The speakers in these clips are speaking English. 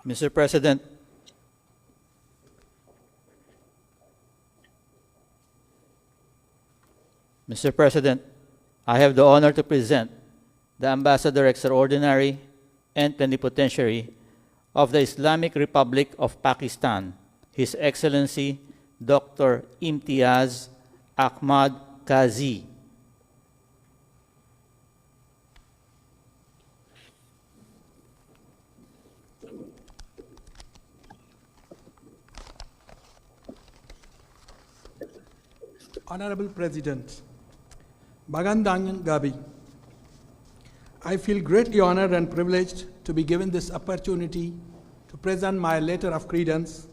Mr. President, Mr. President, I have the honor to present the Ambassador Extraordinary and Plenipotentiary of the Islamic Republic of Pakistan, His Excellency Dr. Imtiaz Ahmad Kazi. Honorable President, Bagandang Gabi, I feel greatly honored and privileged to be given this opportunity to present my letter of credence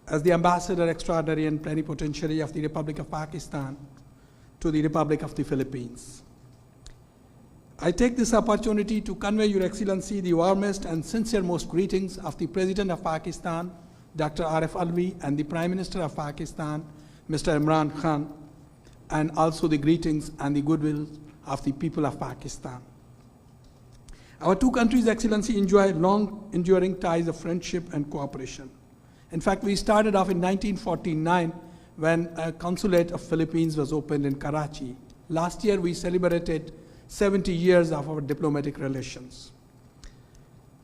as the Ambassador Extraordinary and Plenipotentiary of the Republic of Pakistan to the Republic of the Philippines. I take this opportunity to convey Your Excellency the warmest and sincerest greetings of the President of Pakistan, Dr. Arif Alvi, and the Prime Minister of Pakistan, Mr. Imran Khan, and also the greetings and the goodwill of the people of Pakistan. Our two countries, Excellency, enjoy long enduring ties of friendship and cooperation. In fact, we started off in 1949 when a consulate of Philippines was opened in Karachi. Last year, we celebrated 70 years of our diplomatic relations.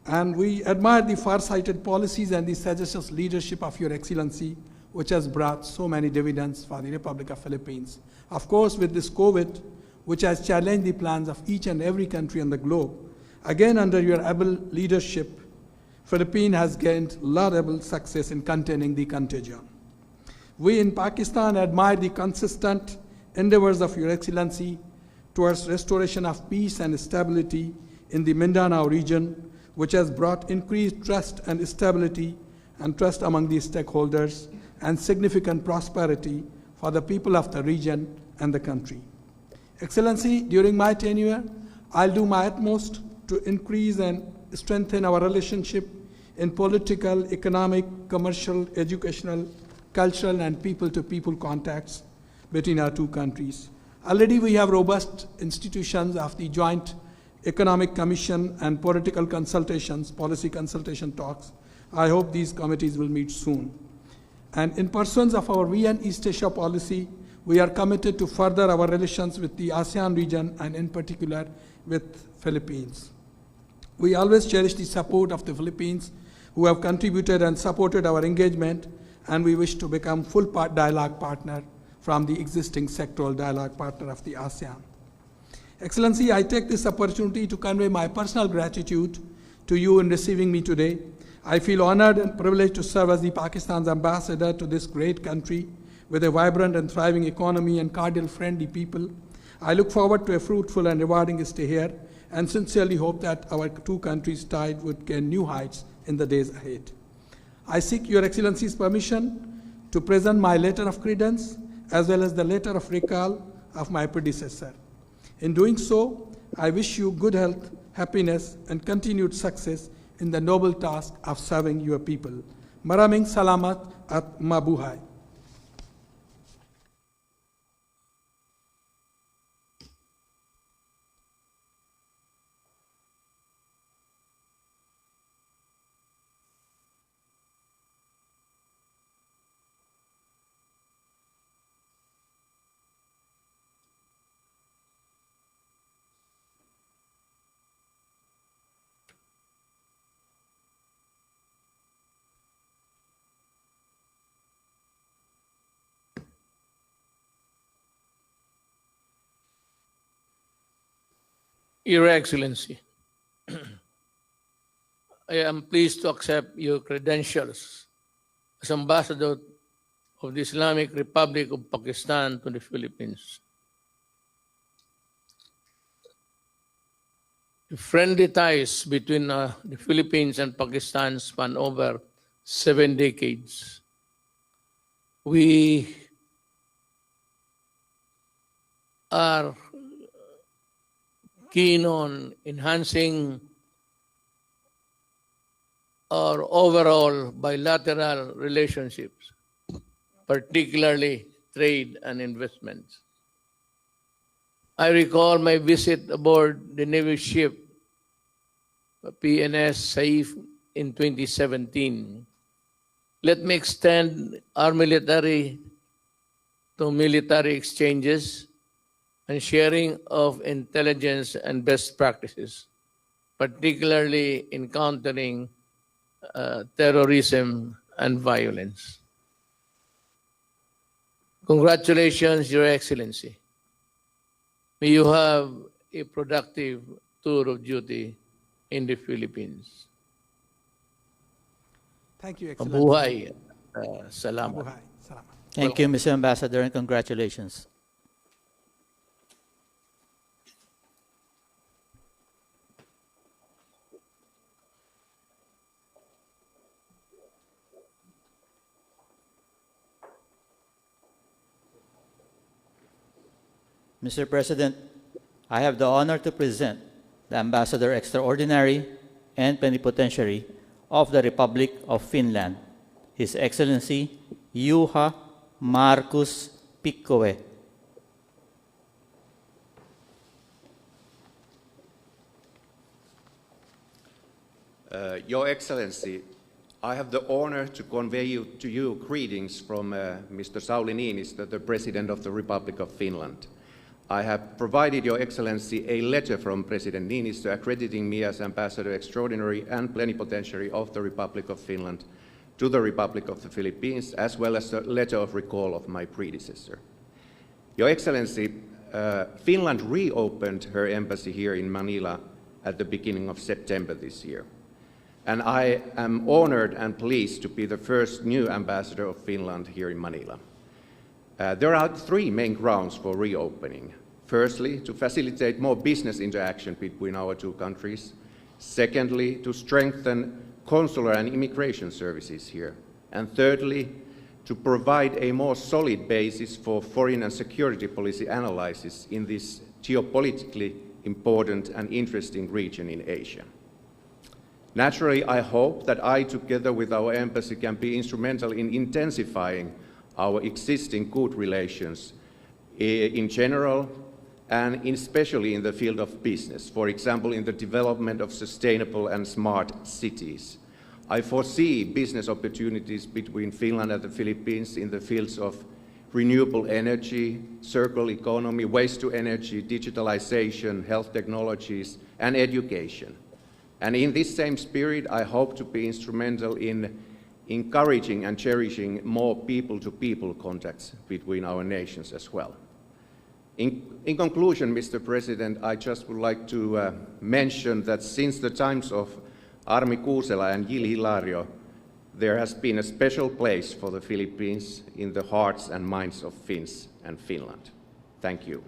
And we admire the far-sighted policies and the sagacious leadership of Your Excellency, which has brought so many dividends for the Republic of Philippines. Of course, with this COVID, which has challenged the plans of each and every country on the globe, again, under your able leadership, Philippines has gained laudable success in containing the contagion. We in Pakistan admire the consistent endeavors of Your Excellency towards restoration of peace and stability in the Mindanao region, which has brought increased trust and stability and trust among the stakeholders and significant prosperity for the people of the region and the country. Excellency, during my tenure, I'll do my utmost to increase and strengthen our relationship in political, economic, commercial, educational, cultural, and people-to-people contacts between our two countries. Already we have robust institutions of the Joint Economic Commission and political consultations, policy consultation talks. I hope these committees will meet soon. And in pursuance of our VN East Asia policy, we are committed to further our relations with the ASEAN region and in particular with Philippines. We always cherish the support of the Philippines who have contributed and supported our engagement, and we wish to become full dialogue partner from the existing sectoral dialogue partner of the ASEAN. Excellency, I take this opportunity to convey my personal gratitude to you in receiving me today. I feel honored and privileged to serve as the Pakistan's ambassador to this great country with a vibrant and thriving economy and cordial friendly people. I look forward to a fruitful and rewarding stay here and sincerely hope that our two countries' tide would gain new heights in the days ahead. I seek Your Excellency's permission to present my letter of credence as well as the letter of recall of my predecessor. In doing so, I wish you good health, happiness, and continued success in the noble task of serving your people. Maraming salamat at mabuhay. Your Excellency, I am pleased to accept your credentials as Ambassador of the Islamic Republic of Pakistan to the Philippines. The friendly ties between the Philippines and Pakistan span over 7 decades. We are keen on enhancing our overall bilateral relationships, particularly trade and investments. I recall my visit aboard the Navy ship PNS Saif in 2017. Let me extend our military to military exchanges and sharing of intelligence and best practices, particularly in countering terrorism and violence. Congratulations, Your Excellency. May you have a productive tour of duty in the Philippines. Thank you, Excellency. Mabuhay. Salamat. Mabuhay. Salamat. Thank you, Mr. Ambassador, and congratulations. Mr. President, I have the honor to present the Ambassador Extraordinary and Plenipotentiary of the Republic of Finland, His Excellency Juha Markus Pikkoe. Your Excellency, I have the honor to convey to you greetings from Mr. Sauli Niinistö, the President of the Republic of Finland. I have provided Your Excellency a letter from President Niinistö accrediting me as Ambassador Extraordinary and Plenipotentiary of the Republic of Finland to the Republic of the Philippines, as well as a letter of recall of my predecessor. Your Excellency, Finland reopened her embassy here in Manila at the beginning of September this year. And I am honored and pleased to be the first new ambassador of Finland here in Manila. There are three main grounds for reopening. Firstly, to facilitate more business interaction between our two countries. Secondly, to strengthen consular and immigration services here. And thirdly, to provide a more solid basis for foreign and security policy analysis in this geopolitically important and interesting region in Asia. Naturally, I hope that I, together with our embassy, can be instrumental in intensifying our existing good relations in general and especially in the field of business, for example, in the development of sustainable and smart cities. I foresee business opportunities between Finland and the Philippines in the fields of renewable energy, circular economy, waste to energy, digitalization, health technologies, and education. And in this same spirit, I hope to be instrumental in encouraging and cherishing more people-to-people contacts between our nations as well. In conclusion, Mr. President, I just would like to mention that since the times of Armi Kuusela and Gil Hilario, there has been a special place for the Philippines in the hearts and minds of Finns and Finland. Thank you.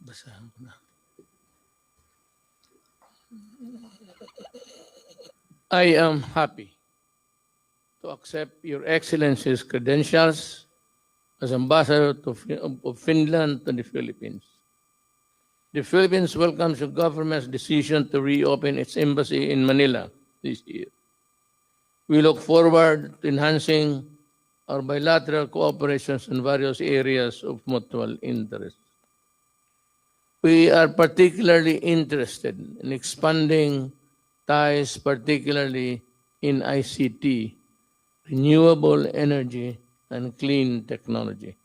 Basahan ko na. I am happy to accept Your Excellency's credentials as Ambassador of Finland to the Philippines. The Philippines welcomes your government's decision to reopen its embassy in Manila this year. We look forward to enhancing our bilateral cooperations in various areas of mutual interest. We are particularly interested in expanding ties, particularly in ICT, renewable energy, and clean technology.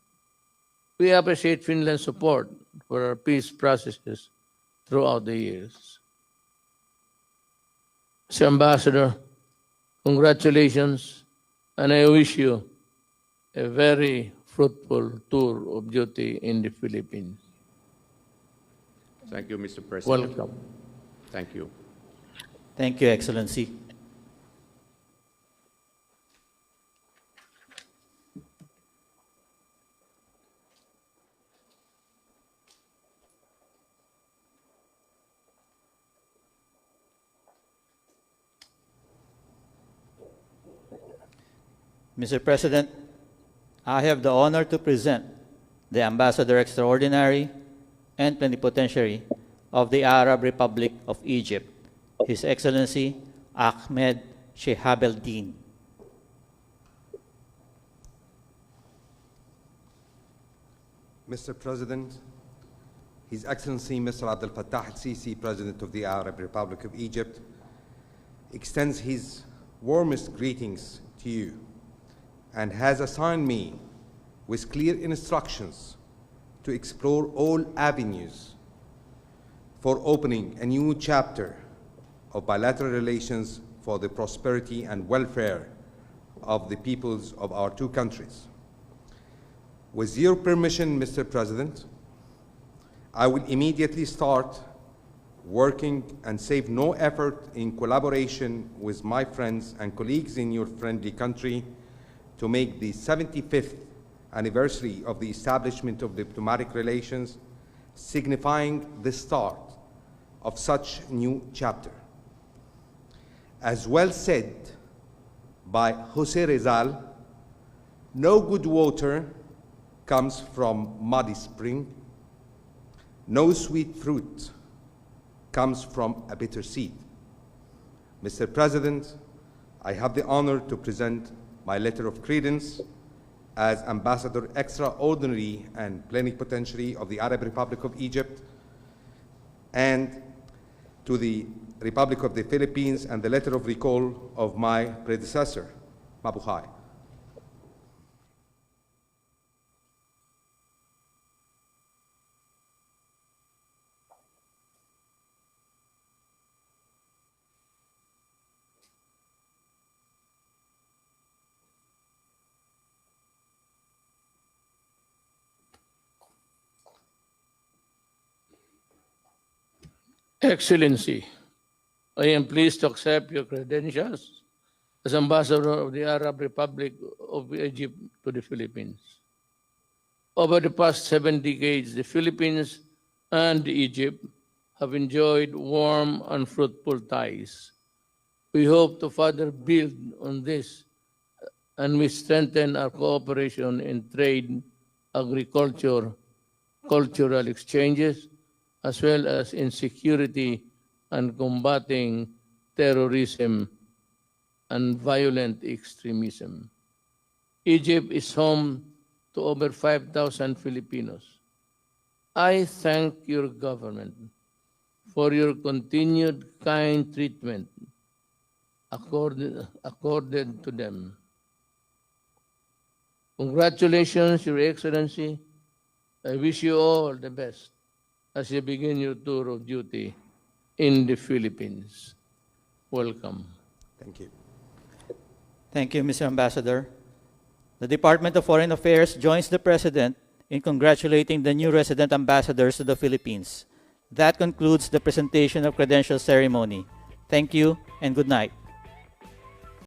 We appreciate Finland's support for our peace processes throughout the years. Mr. Ambassador, congratulations, and I wish you a very fruitful tour of duty in the Philippines. Thank you, Mr. President. Welcome. Thank you. Thank you, Excellency. Mr. President, I have the honor to present the Ambassador Extraordinary and Plenipotentiary of the Arab Republic of Egypt, His Excellency Ahmed Shihab el-Din. Mr. President, His Excellency Mr. Abdel Fattah el-Sisi, President of the Arab Republic of Egypt, extends his warmest greetings to you and has assigned me with clear instructions to explore all avenues for opening a new chapter of bilateral relations for the prosperity and welfare of the peoples of our two countries. With your permission, Mr. President, I will immediately start working and save no effort in collaboration with my friends and colleagues in your friendly country to make the 75th anniversary of the establishment of diplomatic relations, signifying the start of such new chapter. As well said by Jose Rizal, no good water comes from muddy spring, no sweet fruit comes from a bitter seed. Mr. President, I have the honor to present my letter of credence as Ambassador Extraordinary and Plenipotentiary of the Arab Republic of Egypt and to the Republic of the Philippines, and the letter of recall of my predecessor, Mabuhay. Excellency, I am pleased to accept your credentials as Ambassador of the Arab Republic of Egypt to the Philippines. Over the past 7 decades, the Philippines and Egypt have enjoyed warm and fruitful ties. We hope to further build on this and we strengthen our cooperation in trade, agriculture, cultural exchanges, as well as in security and combating terrorism and violent extremism. Egypt is home to over 5,000 Filipinos. I thank your government for your continued kind treatment accorded to them. Congratulations, Your Excellency. I wish you all the best as you begin your tour of duty in the Philippines. Welcome. Thank you. Thank you, Mr. Ambassador. The Department of Foreign Affairs joins the President in congratulating the new resident ambassadors to the Philippines. That concludes the presentation of credential ceremony. Thank you and good night.